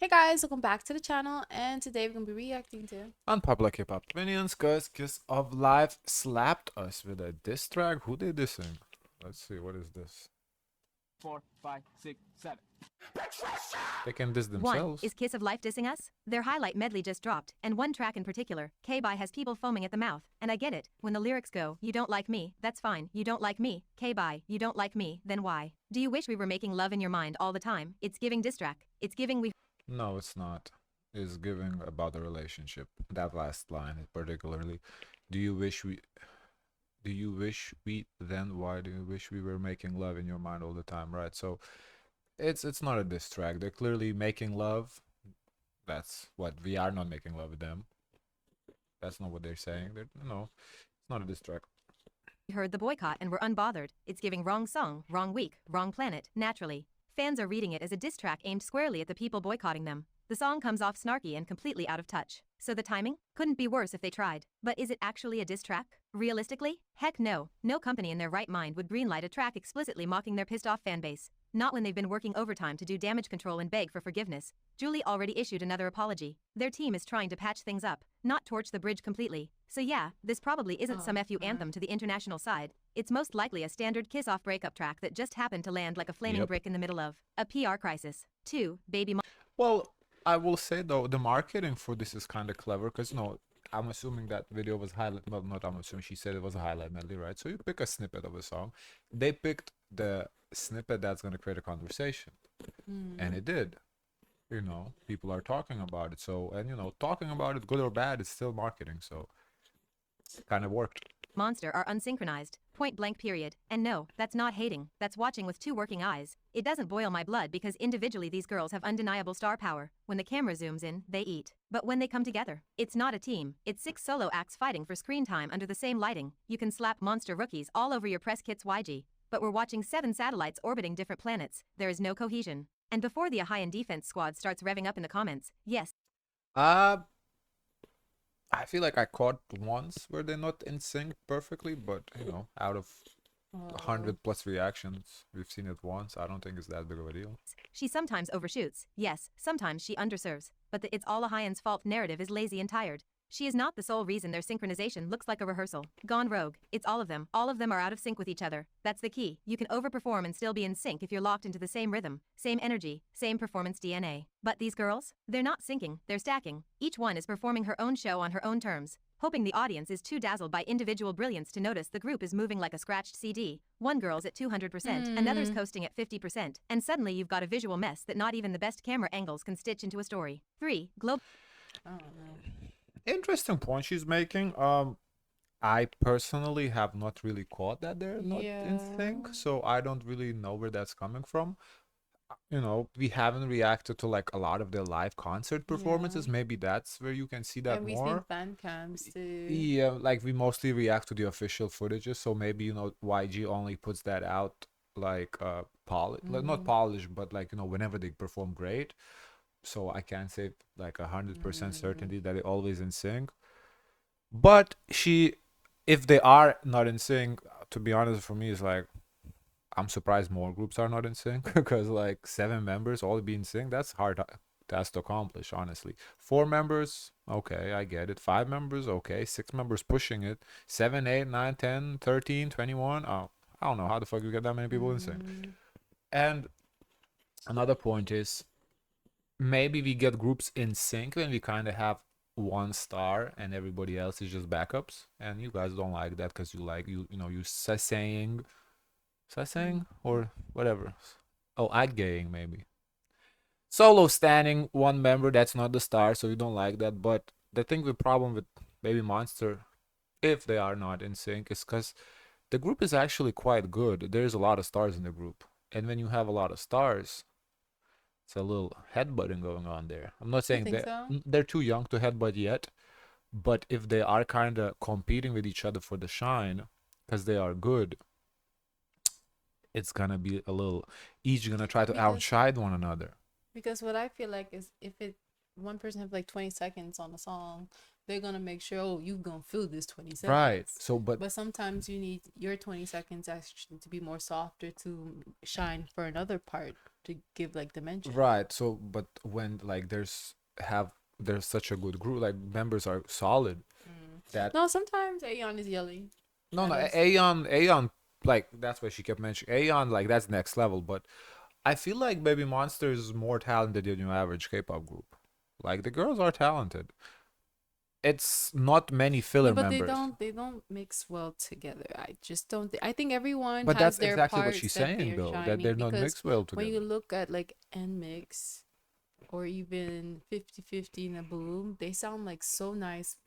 Hey guys, welcome back to the channel, and today we're gonna be reacting to Unpopular K-pop Opinions, cause Kiss of Life slapped us with a diss track. Who they dissing? Let's see, what is this? 4, 5, 6, 7. They can diss 1. themselves. Is Kiss of Life dissing us? Their highlight medley just dropped, and one track in particular, K-Bye has people foaming at the mouth, and I get it. When the lyrics go, you don't like me, that's fine, you don't like me, K-Bye, you don't like me, then why? Do you wish we were making love in your mind all the time? It's giving diss track. It's giving we No, it's not. It's giving about the relationship. That last line, particularly. Do you wish we? Do you wish we? Then why do you wish we were making love in your mind all the time? Right. So it's not a diss track. They're clearly making love. That's what we are not making love with them. That's not what they're saying. They're no, it's not a diss track. heard the boycott and were unbothered. It's giving wrong song, wrong week, wrong planet, naturally. Fans are reading it as a diss track aimed squarely at the people boycotting them. The song comes off snarky and completely out of touch. So the timing? Couldn't be worse if they tried. But is it actually a diss track? Realistically? Heck no. No company in their right mind would greenlight a track explicitly mocking their pissed off fanbase. Not when they've been working overtime to do damage control and beg for forgiveness. Julie already issued another apology. Their team is trying to patch things up, not torch the bridge completely. So yeah, this probably isn't some FU anthem to the international side. It's most likely a standard kiss-off breakup track that just happened to land like a flaming Yep. brick in the middle of a PR crisis. 2. Baby Well, I will say though, the marketing for this is kind of clever because I'm assuming that video was highlight. Well, not I'm assuming, she said it was a highlight medley, right? So you pick a snippet of a song. They picked the snippet that's gonna create a conversation, and it did. People are talking about it. So, and talking about it, good or bad, it's still marketing. So, it kind of worked. Monster are unsynchronized, point blank period. And no, that's not hating, that's watching with two working eyes. It doesn't boil my blood because individually these girls have undeniable star power. When the camera zooms in, they eat. But when they come together, it's not a team, it's 6 solo acts fighting for screen time under the same lighting. You can slap monster rookies all over your press kits YG. But we're watching 7 satellites orbiting different planets. There is no cohesion. And before the Ahayan defense squad starts revving up in the comments, yes, Uh, I feel like I caught once where they're not in sync perfectly, but out of 100+ reactions, we've seen it once. I don't think it's that big of a deal. she sometimes overshoots. Yes, sometimes she underserves. But the it's all Ahayan's fault narrative is lazy and tired. She is not the sole reason their synchronization looks like a rehearsal. Gone rogue. It's all of them. All of them are out of sync with each other. That's the key. You can overperform and still be in sync if you're locked into the same rhythm, same energy, same performance DNA. But these girls? They're not syncing, they're stacking. Each one is performing her own show on her own terms, hoping the audience is too dazzled by individual brilliance to notice the group is moving like a scratched CD. One girl's at 200%, another's coasting at 50%, and suddenly you've got a visual mess that not even the best camera angles can stitch into a story. 3. Global. I don't know. Interesting point she's making. I personally have not really caught that they're not in sync, Yeah. so I don't really know where that's coming from. We haven't reacted to like a lot of their live concert performances. Yeah. Maybe that's where you can see that And we've seen more. fan cams too. Yeah, like we mostly react to the official footages, so maybe YG only puts that out like not polished, but like whenever they perform great. So I can't say like 100% certainty that they're always in sync. But if they are not in sync, to be honest, for me, it's like I'm surprised more groups are not in sync because like 7 members all be in sync. That's hard task to accomplish, honestly. 4 members, okay, I get it. 5 members, okay. 6 members pushing it. 7, 8, 9, 10, 13, 21. Oh, I don't know how the fuck you get that many people in sync. And another point is maybe we get groups in sync when we kind of have one star and everybody else is just backups, and you guys don't like that because you saying or whatever. Oh, gaying maybe. Solo standing one member that's not the star, so you don't like that. But the thing with problem with Baby Monster, if they are not in sync, is because the group is actually quite good. There's a lot of stars in the group, and when you have a lot of stars, it's a little headbutting going on there. I'm not You saying think so? they're too young to headbutt yet, but if they are kind of competing with each other for the shine, because they are good, it's gonna be a little each gonna try to Because outshine one another. because what I feel like is if one person have like 20 seconds on a song, they're gonna make sure, oh, you gonna fill this 20 Right. seconds. So, but But sometimes you need your 20 seconds actually to be more softer to shine for another part. to give like dimension. Right. So, but when like there's such a good group, like members are solid. That No, sometimes Aeon is yelling. no, at no, us. Aeon, like that's why she kept mentioning Aeon, like that's next level. But I feel like Baby Monster is more talented than your average K-pop group. Like the girls are talented. It's not many Yeah, filler but members. they don't mix well together. I just don't. I think everyone But has that's their exactly what parts she's that they saying are though, that shining they're not because mixed well when you together. look at like N-Mix or even 50/50 in a Boom, they sound like so nice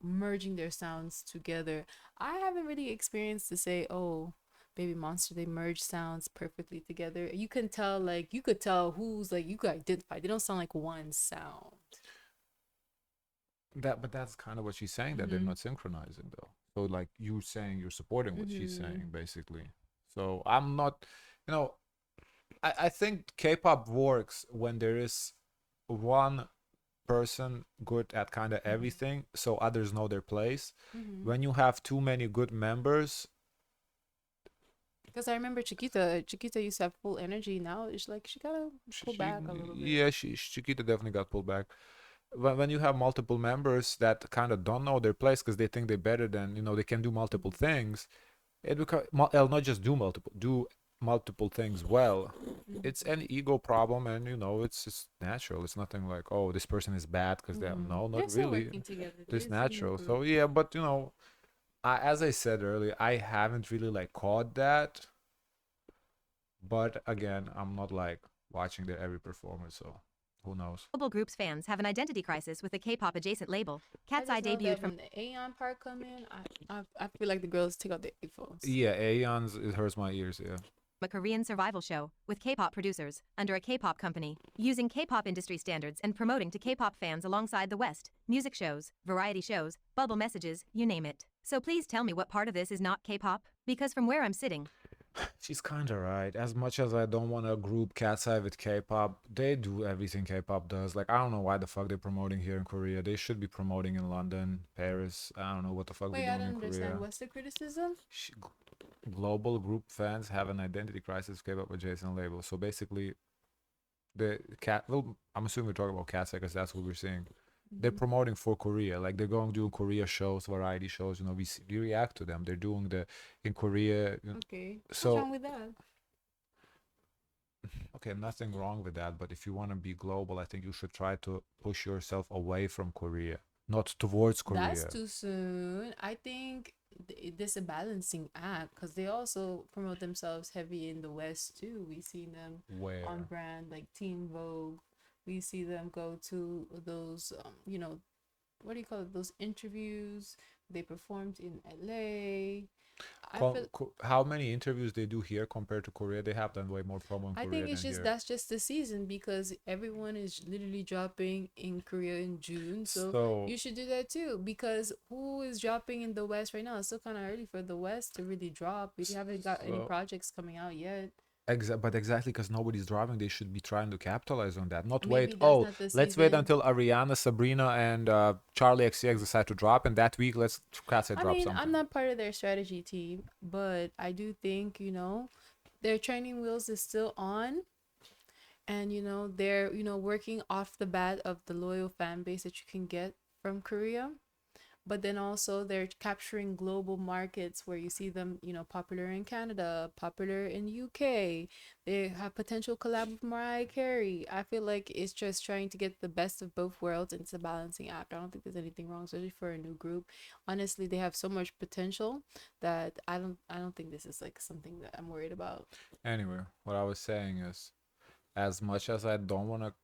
merging their sounds together. I haven't really experienced to say, oh, Baby Monster, they merge sounds perfectly together. You can tell, like, you could tell who's like, you could identify. They don't sound like one sound. But that's kind of what she's saying, that they're not synchronizing though. So like you saying you're supporting what she's saying basically. So I'm not, you know, I think K-pop works when there is one person good at kind of everything, so others know their place. When you have too many good members, Because I remember Chiquita used to have full energy. Now it's like she gotta pull back a little bit. yeah, Chiquita definitely got pulled back. When you have multiple members that kind of don't know their place because they think they're better than, they can do multiple things, it becomes not just do multiple things well. It's an ego problem, and it's just natural. It's nothing like, oh, this person is bad because they no, They're not still really. working together. It's It's in a natural. group. So yeah, but as I said earlier, I haven't really like caught that. But again, I'm not like watching their every performance, so who knows? Global Group's fans have an identity crisis with the K-pop adjacent label. I Cat's Eye just know debuted that from when the Aeon part come in, I feel like the girls take out their earphones. Yeah, Aeon's, it hurts my ears. Yeah. a Korean survival show with K-pop producers under a K-pop company, using K-pop industry standards and promoting to K-pop fans alongside the West, music shows, variety shows, bubble messages, you name it. So please tell me what part of this is not K-pop? Because from where I'm sitting, She's kind of right. As much as I don't want to group Cat's Eye with K-pop, they do everything K-pop does. Like, I don't know why the fuck they're promoting here in Korea. They should be promoting in London, Paris. I don't know what the fuck Wait, they're I doing don't in Korea. understand. What's the criticism? Global group fans have an identity crisis K-pop adjacent label. So basically, I'm assuming we're talking about Cat's Eye because that's what we're seeing. They're promoting for Korea, like they're going doing Korea shows, variety shows. We react to them. They're doing in Korea. Okay. So What's wrong with that? okay, nothing wrong with that. But if you want to be global, I think you should try to push yourself away from Korea, not towards Korea. That's too soon. I think this a balancing act because they also promote themselves heavy in the West too. We see them Where? on brand like Teen Vogue. We see them go to those, what do you call it? Those interviews. They performed in LA. How many interviews they do here compared to Korea? They have done way more promo in I Korea think than it's just here. that's just the season because everyone is literally dropping in Korea in June. So So you should do that too because who is dropping in the West right now? It's still kind of early for the West to really drop. We haven't got any So- projects coming out yet. But exactly because nobody's dropping, they should be trying to capitalize on that. Not Maybe wait. that's Oh, not the let's wait season. until Ariana, Sabrina, and Charlie XCX decide to drop, and that week let's Cat's Eye I drop mean, something. I'm not part of their strategy team, but I do think, their training wheels is still on. And, they're, working off the bat of the loyal fan base that you can get from Korea. But then also they're capturing global markets where you see them, popular in Canada, popular in UK. They have potential collab with Mariah Carey. I feel like it's just trying to get the best of both worlds, and it's a balancing act. I don't think there's anything wrong, especially for a new group. Honestly, they have so much potential that I don't think this is like something that I'm worried about. Anyway, what I was saying is, as much as I don't want to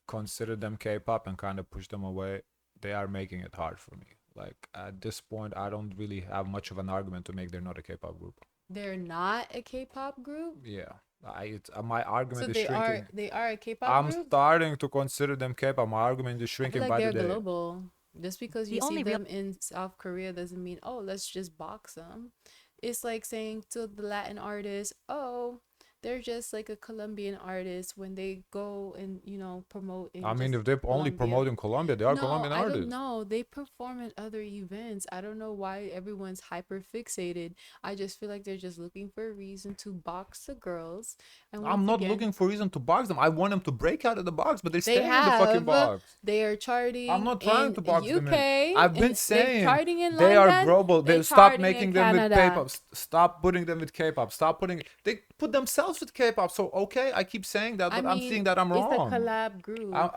consider them K-pop and kind of push them away, they are making it hard for me. Like at this point, I don't really have much of an argument to make they're not a K-pop group. They're not a K-pop group, Yeah, my so argument is they shrinking. are a K-pop I'm group. starting to consider them K-pop. My argument is I feel shrinking like by they're the day. global. Just because The you see only real- them in South Korea doesn't mean, oh, let's just box them. It's like saying to the Latin artist, oh, they're just like a Colombian artist when they go and promote in I mean, just if they're only Colombia. promoting Colombia, they are No, Colombian I don't artists. know. They perform at other events. I don't know why everyone's hyper fixated. I just feel like they're just looking for a reason to box the girls. And I'm once not again, looking for reason to box them. I want them to break out of the box, but they're they staying in the fucking have box. they are I'm charting not trying in to box them in. UK I've been and they're saying charting in they are London. global. They're They stop charting in making them with K-pop. Canada. Stop putting them with K-pop. Stop putting. They put themselves with K-pop. So okay, I keep saying that, I but I'm mean, seeing that I'm it's a wrong. collab group. I,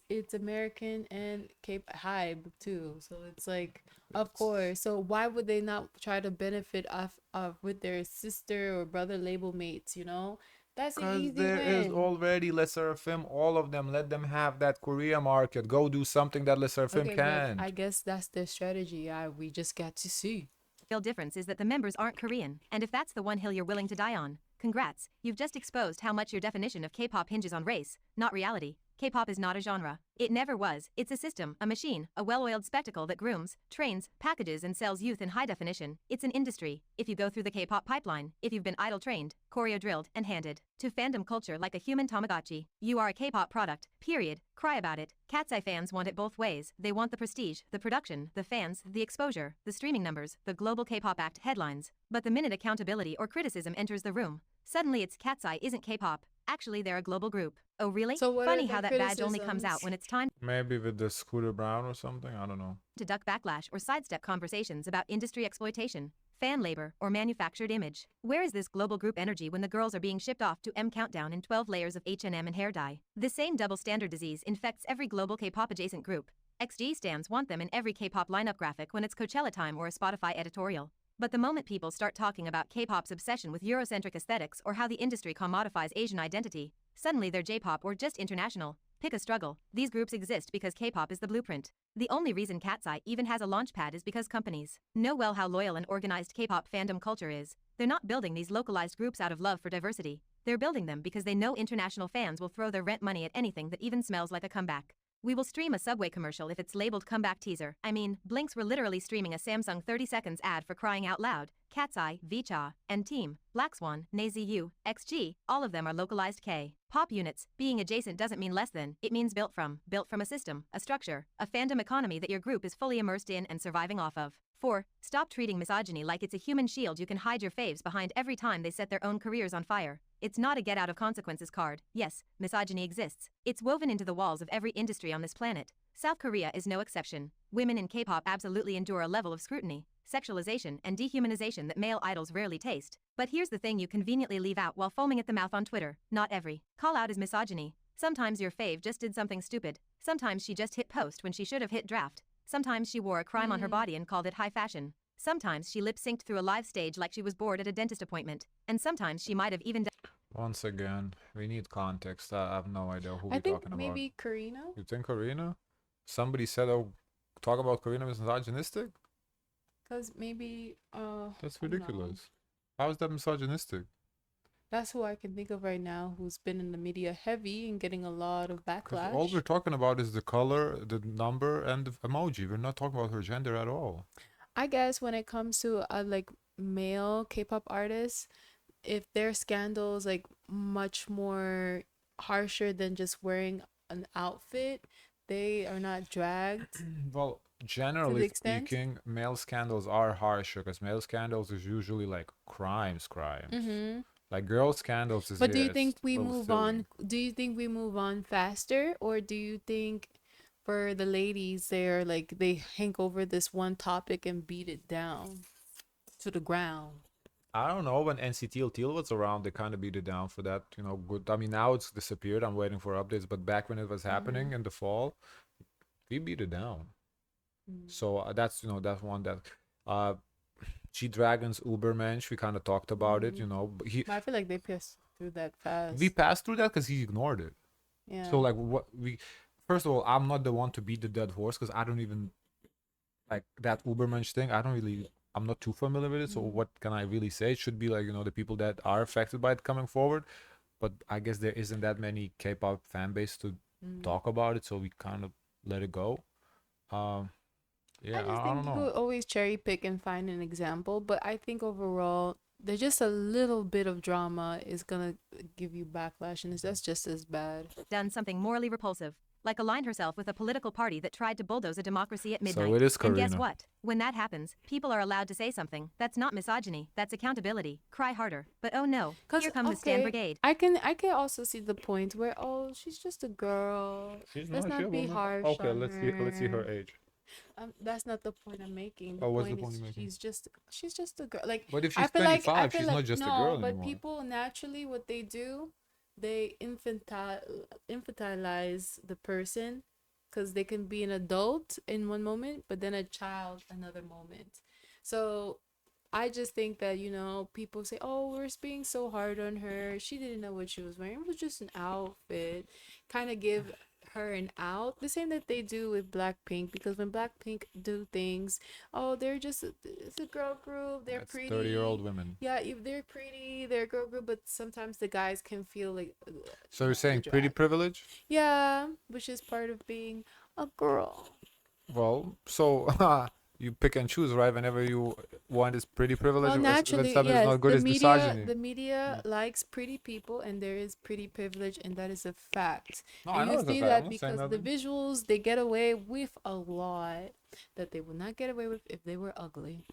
It's American and Cape Hybe too. So it's like, of course. So why would they not try to benefit off of with their sister or brother label mates? That's an Because easy there is win. already Les Seraphim, all of them. Let them have that Korea market. Go do something that Les Seraphim Okay, but can't. I guess that's their strategy. We just got to see. real difference is that the members aren't Korean, and if that's the one hill you're willing to die on, congrats, you've just exposed how much your definition of K-pop hinges on race, not reality. K-pop is not a genre. It never was. It's a system, a machine, a well-oiled spectacle that grooms, trains, packages and sells youth in high definition. It's an industry. If you go through the K-pop pipeline, if you've been idol trained, choreo drilled and handed to fandom culture like a human Tamagotchi, you are a K-pop product. Period. Cry about it. Cat's Eye fans want it both ways. They want the prestige, the production, the fans, the exposure, the streaming numbers, the global K-pop act headlines. But the minute accountability or criticism enters the room, suddenly it's Cat's Eye isn't K-pop. Actually, they're a global group. Oh, really? So what are Funny the how that badge only comes out criticisms? when it's time Maybe with the Scooter Brown or something. I don't know. to duck backlash or sidestep conversations about industry exploitation, fan labor, or manufactured image. Where is this global group energy when the girls are being shipped off to M Countdown in 12 layers of H&M and hair dye? The same double standard disease infects every global K-pop adjacent group. XG stans want them in every K-pop lineup graphic when it's Coachella time or a Spotify editorial. But the moment people start talking about K-pop's obsession with Eurocentric aesthetics or how the industry commodifies Asian identity, suddenly they're J-pop or just international. Pick a struggle. These groups exist because K-pop is the blueprint. The only reason Cat's Eye even has a launch pad is because companies know well how loyal and organized K-pop fandom culture is. They're not building these localized groups out of love for diversity. They're building them because they know international fans will throw their rent money at anything that even smells like a comeback. We will stream a Subway commercial if it's labeled comeback teaser. I mean, Blinks were literally streaming a Samsung 30 seconds ad for Crying Out Loud. Cat's Eye, Vicha, and Team, Black Swan, Nazy U, XG, all of them are localized K-pop units. Being adjacent doesn't mean less than, it means built from a system, a structure, a fandom economy that your group is fully immersed in and surviving off of. 4. Stop treating misogyny like it's a human shield you can hide your faves behind every time they set their own careers on fire. It's not a get out of consequences card. Yes, misogyny exists. It's woven into the walls of every industry on this planet. South Korea is no exception. Women in K-pop absolutely endure a level of scrutiny, sexualization, and dehumanization that male idols rarely taste. But here's the thing you conveniently leave out while foaming at the mouth on Twitter. Not every call out is misogyny. Sometimes your fave just did something stupid. Sometimes she just hit post when she should have hit draft. Sometimes she wore a crime on her body and called it high fashion. Sometimes she lip-synced through a live stage like she was bored at a dentist appointment. And sometimes she might have even Once again, we need context. I have no idea who I we're think talking about. maybe Karina. You think Karina? Somebody said, "Oh, talk about Karina is misogynistic." Because maybe That's I don't know. ridiculous. How is that misogynistic? That's who I can think of right now who's been in the media heavy and getting a lot of 'Cause all backlash. we're talking about is the color, the number, and the emoji. We're not talking about her gender at all. I guess when it comes to like male K-pop artists, if their scandal is like much more harsher than just wearing an outfit, they are not dragged Well, to the generally extent. speaking, male scandals are harsher because male scandals is usually like crimes. Mm-hmm. Like girl scandals is, But do yeah, you it's think we a little move silly. on? Do you think we move on faster, or do you think for the ladies they're like they hank over this one topic and beat it down to the ground? I don't know, when NCT Teal was around, they kind of beat it down for that, good. I mean, now it's disappeared. I'm waiting for updates, but back when it was happening in the fall, we beat it down. So that's one that, uh, G Dragon's Ubermensch, we kind of talked about it, but But I feel like they pissed through that we fast. passed through that because he ignored it. Yeah. So like first of all, I'm not the one to beat the dead horse because I don't even like that Ubermensch thing. I'm not too familiar with it. So what can I really say? It should be like, the people that are affected by it coming forward. But I guess there isn't that many K-pop fan base to talk about it, so we kind of let it go. I Yeah, just I think don't you know. could always cherry pick and find an example, but I think overall there's just a little bit of drama is gonna give you backlash, and that's just as bad. Done something morally repulsive, like aligned herself with a political party that tried to bulldoze a democracy at midnight. So it is And guess Karina. what? When that happens, people are allowed to say something. That's not misogyny, that's accountability. Cry harder. But oh no, here come the Stan Brigade. I can also see the point where, oh, she's just a girl. Let's not be harsh. Okay, on let's see her age. That's not the point I'm making. Oh, what's the point point is you're making? she's just a girl. Like, But if I she's feel like 25, she's not just a girl but anymore. people naturally what they do, they infantilize the person, because they can be an adult in one moment, but then a child another moment. So I just think that, people say, oh, we're being so hard on her. She didn't know what she was wearing. It was just an outfit. Kind of give her an out. The same that they do with Blackpink, because when Blackpink do things, oh, it's a girl group. They're That's pretty. 30-year-old women. Yeah, if they're pretty, they're a girl group, but sometimes the guys can feel like. So you're saying pretty drag. privilege? Yeah, which is part of being a girl. Well, so you pick and choose, right? Whenever you want is pretty privilege, Well, when naturally, something is yes. not good, The it's media, misogyny. the media likes pretty people, and there is pretty privilege, and that is a fact. No, I And know you it's a see fact. I'm that not saying because the nothing. visuals, they get away with a lot that they would not get away with if they were ugly.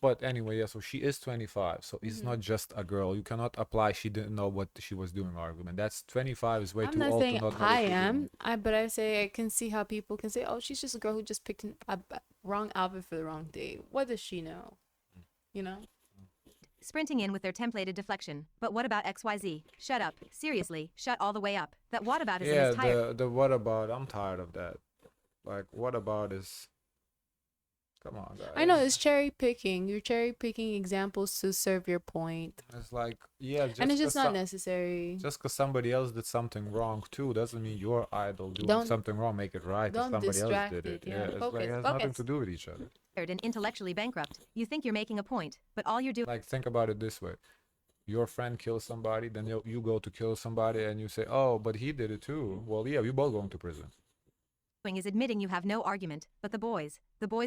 But anyway, yeah, so she is 25. So it's Mm-hmm. not just a girl. You cannot apply she didn't know what she was doing argument. That's 25 is way I'm too not old to saying not know I what she's am, doing. but I say I can see how people can say, "Oh, she's just a girl who just picked a wrong outfit for the wrong day." What does she know? You know? Sprinting in with their templated deflection. But what about XYZ? Shut up. Seriously, shut all the way up. That whataboutism Yeah, is tired. the what about? I'm tired of that. Like, what about is? Come on, guys. I know it's cherry picking. You're cherry picking examples to serve your point, It's like, yeah, and it's just 'cause not necessary. just because somebody else did something wrong too doesn't mean your idol doing Don't- something wrong make it right if don't somebody else distract did it, it. yeah. It's like Focus, it has nothing focus. to do with each other. And intellectually bankrupt. You think you're making a point, but all you're doing Like, think about it this way: your friend kills somebody, then you go to kill somebody, and you say, "Oh, but he did it too." Well, yeah, we both going to prison. is admitting you have no argument, but the boys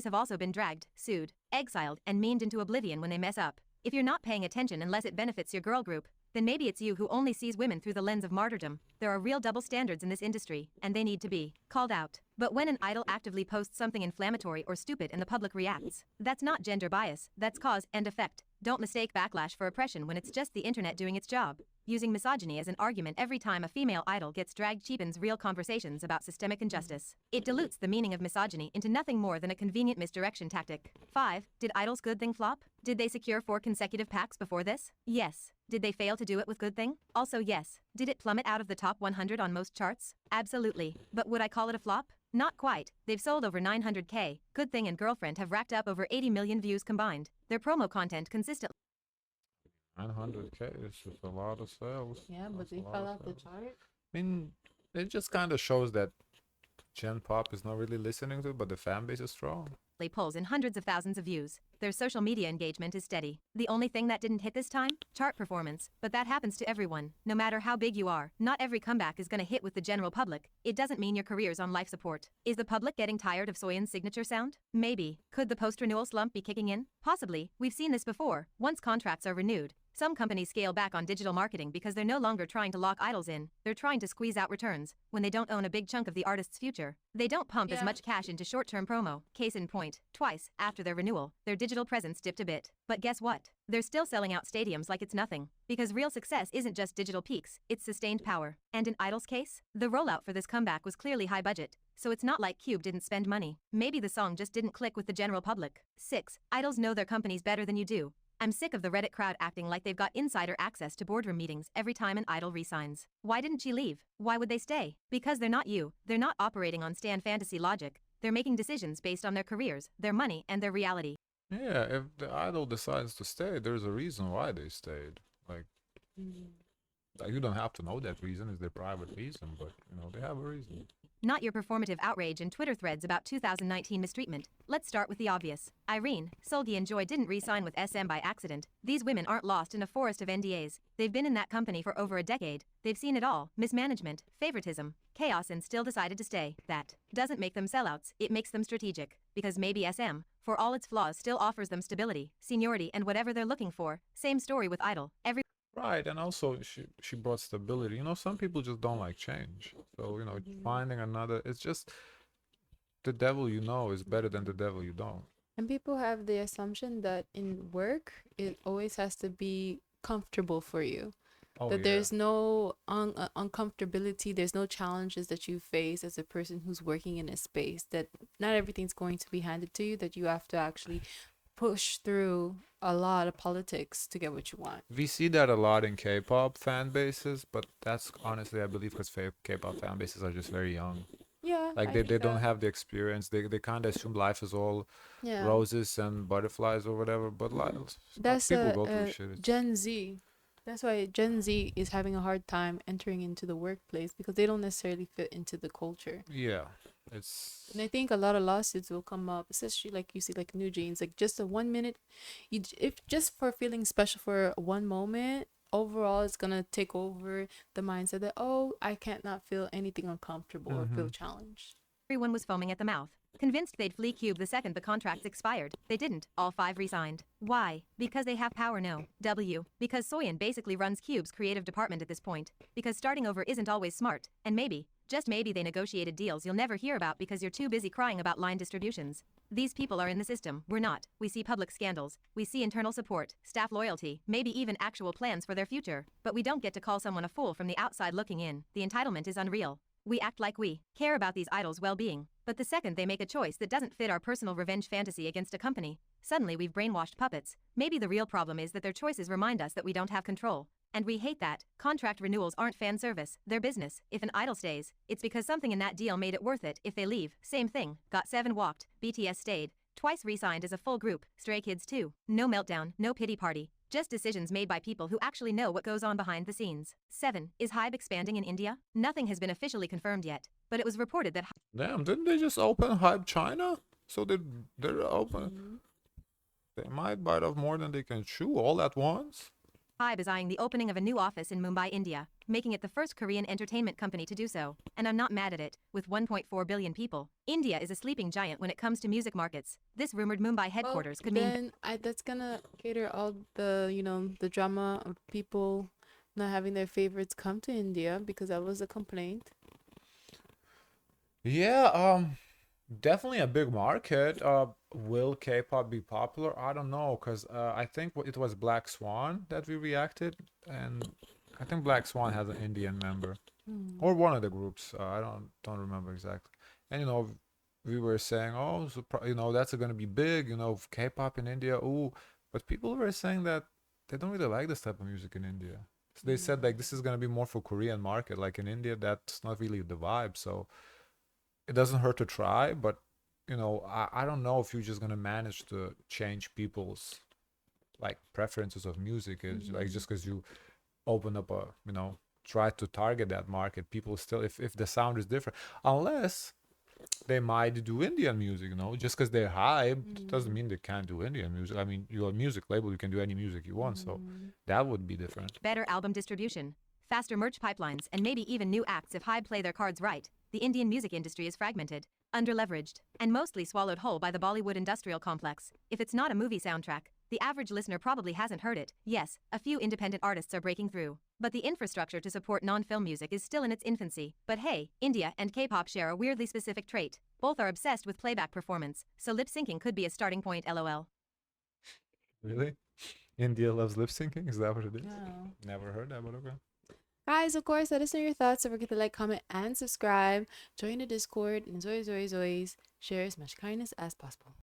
have also been dragged, sued, exiled, and memed into oblivion when they mess up. If you're not paying attention unless it benefits your girl group, then maybe it's you who only sees women through the lens of martyrdom. There are real double standards in this industry, and they need to be called out. But when an idol actively posts something inflammatory or stupid and the public reacts, that's not gender bias, that's cause and effect. Don't mistake backlash for oppression when it's just the internet doing its job. Using misogyny as an argument every time a female idol gets dragged cheapens real conversations about systemic injustice. It dilutes the meaning of misogyny into nothing more than a convenient misdirection tactic. 5. Did Idol's Good Thing flop? Did they secure 4 consecutive packs before this? Yes. Did they fail to do it with Good Thing? Also yes. Did it plummet out of the top 100 on most charts? Absolutely. But would I call it a flop? Not quite. They've sold over 900K. Good Thing and Girlfriend have racked up over 80 million views combined. Their promo content consistently 900K is just a lot of sales. Yeah, but That's they a lot fell of off the sales. chart. I mean, it just kind of shows that Gen Pop is not really listening to it, but the fan base is strong. pulls in hundreds of thousands of views. Their social media engagement is steady. The only thing that didn't hit this time? Chart performance. But that happens to everyone. No matter how big you are, not every comeback is gonna hit with the general public. It doesn't mean your career's on life support. Is the public getting tired of Soyeon's signature sound? Maybe. Could the post-renewal slump be kicking in? Possibly. We've seen this before. Once contracts are renewed, some companies scale back on digital marketing because they're no longer trying to lock idols in. They're trying to squeeze out returns when they don't own a big chunk of the artist's future. They don't pump as Yeah. much cash into short-term promo. Case in point, twice after their renewal, their digital presence dipped a bit. But guess what? They're still selling out stadiums like it's nothing. Because real success isn't just digital peaks, it's sustained power. And in Idol's case, the rollout for this comeback was clearly high budget. So it's not like Cube didn't spend money. Maybe the song just didn't click with the general public. 6. Idols know their companies better than you do. I'm sick of the Reddit crowd acting like they've got insider access to boardroom meetings every time an idol resigns. Why didn't she leave? Why would they stay? Because they're not you. They're not operating on Stan fantasy logic. They're making decisions based on their careers, their money, and their reality. Yeah, if the idol decides to stay, there's a reason why they stayed. Like you don't have to know that reason. It's their private reason, but they have a reason. Not your performative outrage and Twitter threads about 2019 mistreatment. Let's start with the obvious. Irene, Solgi and Joy didn't re-sign with SM by accident. These women aren't lost in a forest of NDAs. They've been in that company for over a decade. They've seen it all. Mismanagement, favoritism, chaos, and still decided to stay. That doesn't make them sellouts. It makes them strategic. Because maybe SM, for all its flaws, still offers them stability, seniority, and whatever they're looking for. Same story with Idol. Every Right, and also she brought stability. You know, some people just don't like change. So, you know, finding another, it's just the devil you know is better than the devil you don't. And people have the assumption that in work, it always has to be comfortable for you. Oh That yeah. there's no uncomfortability, there's no challenges that you face as a person who's working in a space, that not everything's going to be handed to you, that you have to actually push through a lot of politics to get what you want. We see that a lot in K-pop fan bases, but that's honestly, I believe, because K-pop fan bases are just very young. Yeah, Like I they think don't that. have the experience. They kind of assume life is all Yeah, roses and butterflies or whatever. But like, that's people go through shit. Gen Z. That's why Gen Z is having a hard time entering into the workplace, because they don't necessarily fit into the culture. Yeah, it's And I think a lot of lawsuits will come up, especially like you see like New Jeans, like just a 1 minute, if just for feeling special for one moment, overall it's gonna take over the mindset that, oh, I can't not feel anything uncomfortable or feel challenged. Everyone was foaming at the mouth, convinced they'd flee Cube the second the contracts expired. They didn't. All 5 resigned. Why? Because they have power. No. W. Because Soyeon basically runs Cube's creative department at this point. Because starting over isn't always smart. And maybe, just maybe, they negotiated deals you'll never hear about because you're too busy crying about line distributions. These people are in the system. We're not. We see public scandals. We see internal support, staff loyalty, maybe even actual plans for their future. But we don't get to call someone a fool from the outside looking in. The entitlement is unreal. We act like we care about these idols' well-being, but the second they make a choice that doesn't fit our personal revenge fantasy against a company, suddenly we've brainwashed puppets. Maybe the real problem is that their choices remind us that we don't have control. And we hate that. Contract renewals aren't fan service, they're business. If an idol stays, it's because something in that deal made it worth it. If they leave, same thing. GOT7 walked, BTS stayed, twice re-signed as a full group, Stray Kids too. No meltdown, no pity party. Just decisions made by people who actually know what goes on behind the scenes. 7. Is Hybe expanding in India? Nothing has been officially confirmed yet, but it was reported that damn. Didn't they just open Hype China? So they're open. They might bite off more than they can chew all at once. Hybe is eyeing the opening of a new office in Mumbai, India, making it the first Korean entertainment company to do so. And I'm not mad at it. With 1.4 billion people, India is a sleeping giant when it comes to music markets. This rumored Mumbai headquarters could mean Then that's gonna cater all the, the drama of people not having their favorites come to India, because that was a complaint. Yeah, definitely a big market. Will K-pop be popular? I don't know, cause I think it was Black Swan that we reacted, and I think Black Swan has an Indian member or one of the groups. I don't remember exactly. And we were saying, oh, that's gonna be big. K-pop in India. Ooh, but people were saying that they don't really like this type of music in India. So they said like this is gonna be more for Korean market. Like in India, that's not really the vibe. So it doesn't hurt to try, but I don't know if you're just gonna manage to change people's like preferences of music. Is like just because you open up try to target that market, people still, if the sound is different, unless they might do Indian music, just because they're hyped doesn't mean they can't do Indian music. I mean, you're a music label, you can do any music you want, so that would be different. better album distribution, faster merch pipelines, and maybe even new acts if Hybe play their cards right. The Indian music industry is fragmented, underleveraged, and mostly swallowed whole by the Bollywood industrial complex. If it's not a movie soundtrack, the average listener probably hasn't heard it. Yes, a few independent artists are breaking through, but the infrastructure to support non-film music is still in its infancy. But hey, India and K-pop share a weirdly specific trait. Both are obsessed with playback performance, so lip syncing could be a starting point. LOL. Really? India loves lip syncing? Is that what it is? Yeah. Never heard that, but okay. Guys, of course, let us know your thoughts. Don't forget to like, comment, and subscribe. Join the Discord. And as always, share as much kindness as possible.